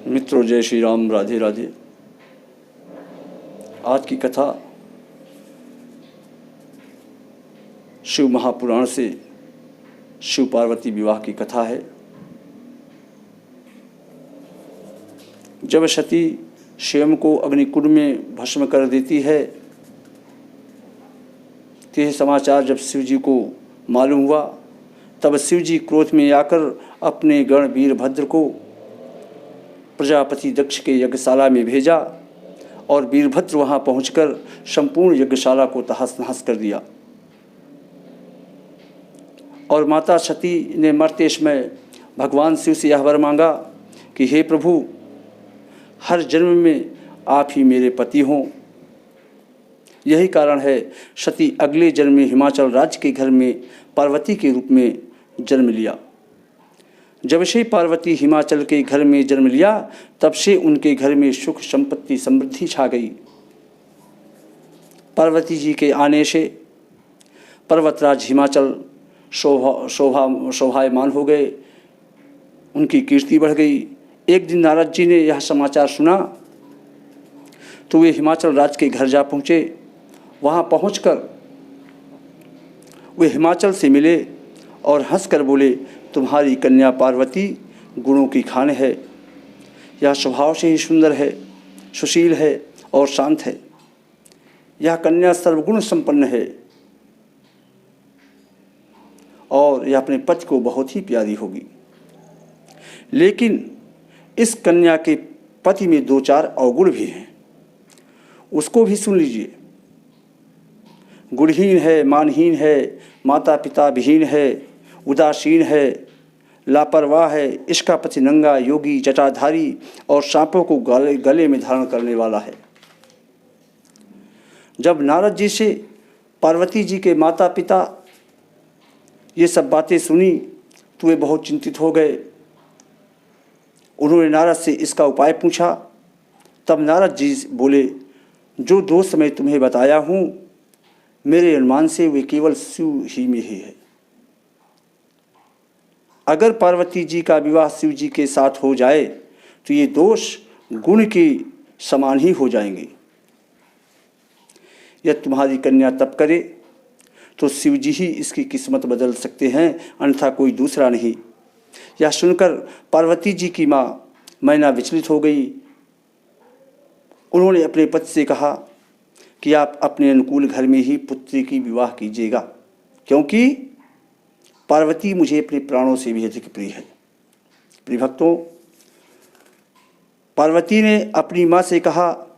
मित्रों, जय श्री राम, राधे राधे। आज की कथा शिव महापुराण से शिव पार्वती विवाह की कथा है। जब सती स्वयं को अग्निकुंड में भस्म कर देती है, तो यह समाचार जब शिव जी को मालूम हुआ, तब शिव जी क्रोध में आकर अपने गण वीरभद्र को प्रजापति दक्ष के यज्ञशाला में भेजा और वीरभद्र वहां पहुंचकर संपूर्ण यज्ञशाला को तहस नहस कर दिया। और माता सती ने मरते समय भगवान शिव से यह वर मांगा कि हे प्रभु, हर जन्म में आप ही मेरे पति हों। यही कारण है सती अगले जन्म में हिमाचल राज्य के घर में पार्वती के रूप में जन्म लिया। जब से पार्वती हिमाचल के घर में जन्म लिया, तब से उनके घर में सुख संपत्ति समृद्धि छा गई। पार्वती जी के आने से पर्वतराज हिमाचल शोभायमान हो गए, उनकी कीर्ति बढ़ गई। एक दिन नारद जी ने यह समाचार सुना तो वे हिमाचल राज्य के घर जा पहुँचे। वहाँ पहुँचकर वे हिमाचल से मिले और हंसकर बोले, तुम्हारी कन्या पार्वती गुणों की खान है। यह स्वभाव से ही सुंदर है, सुशील है और शांत है। यह कन्या सर्वगुण संपन्न है और यह अपने पति को बहुत ही प्यारी होगी। लेकिन इस कन्या के पति में 2-4 अवगुण भी हैं, उसको भी सुन लीजिए। गुणहीन है, मानहीन है, माता पिता विहीन है, उदासीन है, लापरवाह है, इसका पति नंगा, योगी, जटाधारी और सांपों को गले में धारण करने वाला है। जब नारद जी से पार्वती जी के माता पिता ये सब बातें सुनी तो वे बहुत चिंतित हो गए। उन्होंने नारद से इसका उपाय पूछा। तब नारद जी बोले, जो दोष मैं तुम्हें बताया हूँ, मेरे अनुमान से वे केवल शिव ही में ही है। अगर पार्वती जी का विवाह शिव जी के साथ हो जाए तो ये दोष गुण के समान ही हो जाएंगे। यदि तुम्हारी कन्या तप करे तो शिव जी ही इसकी किस्मत बदल सकते हैं, अन्यथा कोई दूसरा नहीं। यह सुनकर पार्वती जी की माँ मैना विचलित हो गई। उन्होंने अपने पति से कहा कि आप अपने अनुकूल घर में ही पुत्री की विवाह कीजिएगा, क्योंकि पार्वती मुझे अपने प्राणों से भी अधिक प्रिय है। प्रिय भक्तों, पार्वती ने अपनी माँ से कहा,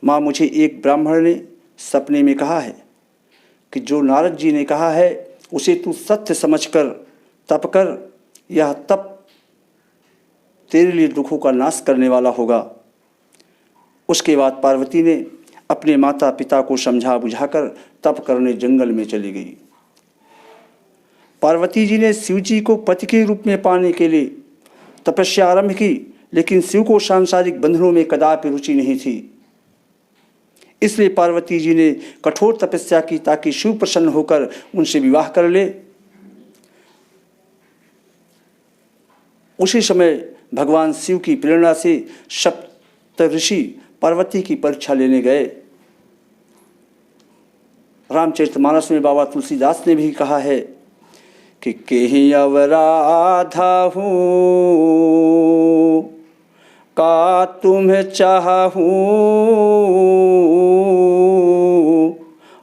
माँ, मुझे एक ब्राह्मण ने सपने में कहा है कि जो नारद जी ने कहा है उसे तू सत्य समझकर तप कर। यह तप तेरे लिए दुखों का नाश करने वाला होगा। उसके बाद पार्वती ने अपने माता पिता को समझा बुझाकर तप करने जंगल में चली गई। पार्वती जी ने शिव जी को पति के रूप में पाने के लिए तपस्या आरंभ की, लेकिन शिव को सांसारिक बंधनों में कदापि रुचि नहीं थी। इसलिए पार्वती जी ने कठोर तपस्या की ताकि शिव प्रसन्न होकर उनसे विवाह कर ले। उसी समय भगवान शिव की प्रेरणा से सप्तऋषि पार्वती की परीक्षा लेने गए। रामचरितमानस में बाबा तुलसीदास ने भी कहा है कि केहि अवराधा हूँ का तुम्हें चाहूँ,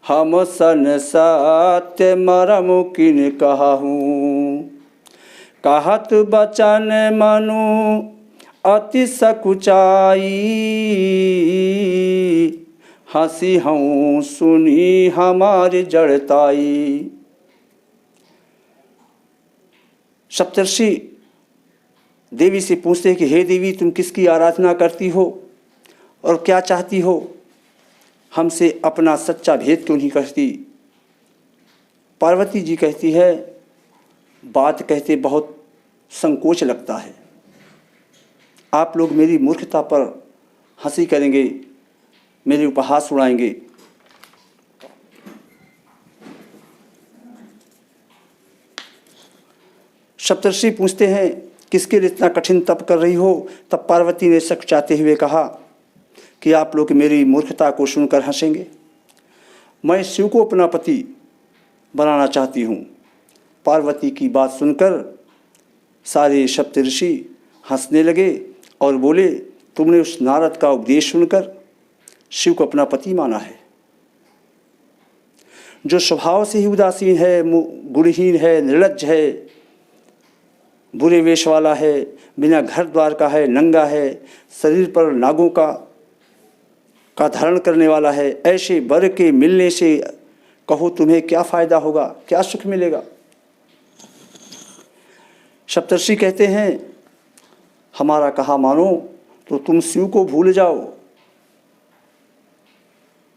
हम सन सत्य मरम किन कहूँ। कहत बचन मनु अति सकुचाई, हंसी हूँ सुनी हमारी जड़ताई। सप्तर्षि देवी से पूछते हैं कि हे देवी, तुम किसकी आराधना करती हो और क्या चाहती हो? हमसे अपना सच्चा भेद क्यों नहीं कहती? पार्वती जी कहती है, बात कहते बहुत संकोच लगता है। आप लोग मेरी मूर्खता पर हंसी करेंगे, मेरे उपहास उड़ाएंगे। सप्तर्षि पूछते हैं किसके लिए इतना कठिन तप कर रही हो? तब पार्वती ने सकचाते हुए कहा कि आप लोग मेरी मूर्खता को सुनकर हंसेंगे। मैं शिव को अपना पति बनाना चाहती हूँ। पार्वती की बात सुनकर सारे सप्तऋषि हंसने लगे और बोले, तुमने उस नारद का उपदेश सुनकर शिव को अपना पति माना है, जो स्वभाव से ही उदासीन है, गुणहीन है, निर्लज्ज है, बुरे वेश वाला है, बिना घर द्वार का है, नंगा है, शरीर पर नागों का धारण करने वाला है। ऐसे वर के मिलने से कहो तुम्हें क्या फ़ायदा होगा, क्या सुख मिलेगा? सप्तर्षि कहते हैं, हमारा कहा मानो तो तुम शिव को भूल जाओ।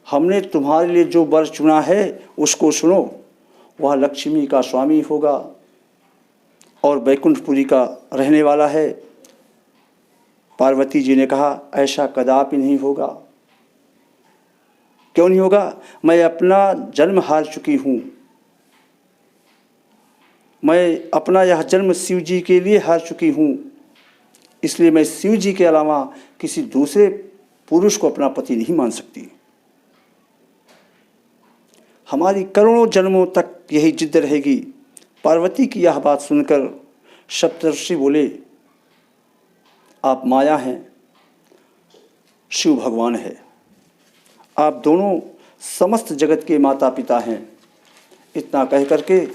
हमने तुम्हारे लिए जो वर चुना है उसको सुनो। वह लक्ष्मी का स्वामी होगा और वैकुंठपुरी का रहने वाला है। पार्वती जी ने कहा, ऐसा कदापि नहीं होगा। क्यों नहीं होगा? मैं अपना जन्म हार चुकी हूँ। मैं अपना यह जन्म शिव जी के लिए हार चुकी हूँ, इसलिए मैं शिव जी के अलावा किसी दूसरे पुरुष को अपना पति नहीं मान सकती। हमारी करोड़ों जन्मों तक यही जिद रहेगी। पार्वती की यह बात सुनकर सप्तर्षि बोले, आप माया हैं, शिव भगवान है। आप दोनों समस्त जगत के माता पिता हैं। इतना कह करके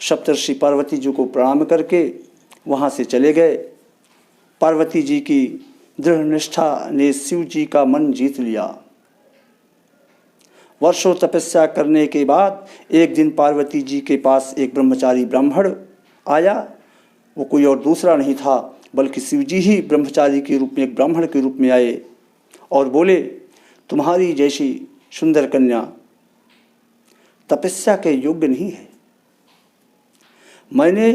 सप्तर्षि पार्वती जी को प्रणाम करके वहाँ से चले गए। पार्वती जी की दृढ़ निष्ठा ने शिव जी का मन जीत लिया। वर्षों तपस्या करने के बाद एक दिन पार्वती जी के पास एक ब्रह्मचारी ब्राह्मण आया। वो कोई और दूसरा नहीं था बल्कि शिव जी ही ब्रह्मचारी के रूप में, एक ब्राह्मण के रूप में आए और बोले, तुम्हारी जैसी सुंदर कन्या तपस्या के योग्य नहीं है। मैंने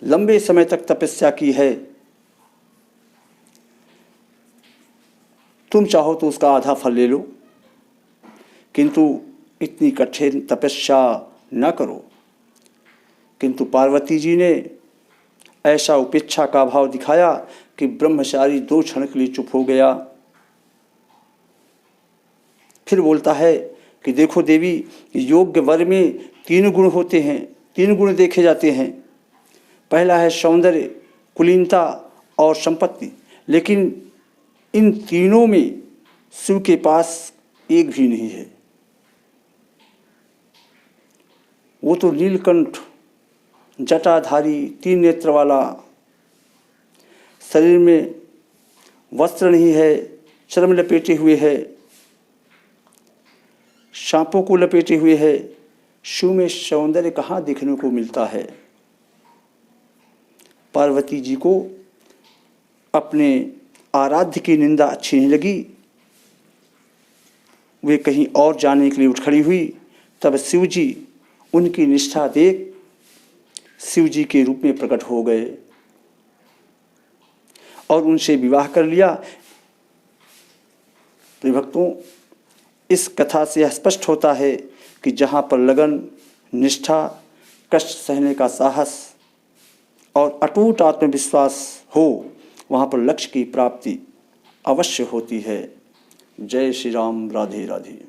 लंबे समय तक तपस्या की है, तुम चाहो तो उसका आधा फल ले लो, किंतु इतनी कठिन तपस्या न करो। किंतु पार्वती जी ने ऐसा उपेक्षा का भाव दिखाया कि ब्रह्मचारी 2 क्षण के लिए चुप हो गया। फिर बोलता है कि देखो देवी, योग्य वर में 3 गुण होते हैं, 3 गुण देखे जाते हैं। पहला है सौंदर्य, कुलीनता और संपत्ति, लेकिन इन तीनों में शिव के पास एक भी नहीं है। वो तो नीलकंठ, जटाधारी, 3 नेत्र वाला, शरीर में वस्त्र नहीं है, चर्म लपेटे हुए है, सांपों को लपेटे हुए है। शिव में सौंदर्य कहाँ देखने को मिलता है? पार्वती जी को अपने आराध्य की निंदा अच्छी नहीं लगी। वे कहीं और जाने के लिए उठ खड़ी हुई। तब शिव जी उनकी निष्ठा देख शिव जी के रूप में प्रकट हो गए और उनसे विवाह कर लिया। प्रिय भक्तों, इस कथा से यह स्पष्ट होता है कि जहाँ पर लगन, निष्ठा, कष्ट सहने का साहस और अटूट आत्मविश्वास हो, वहाँ पर लक्ष्य की प्राप्ति अवश्य होती है। जय श्री राम। राधे राधे।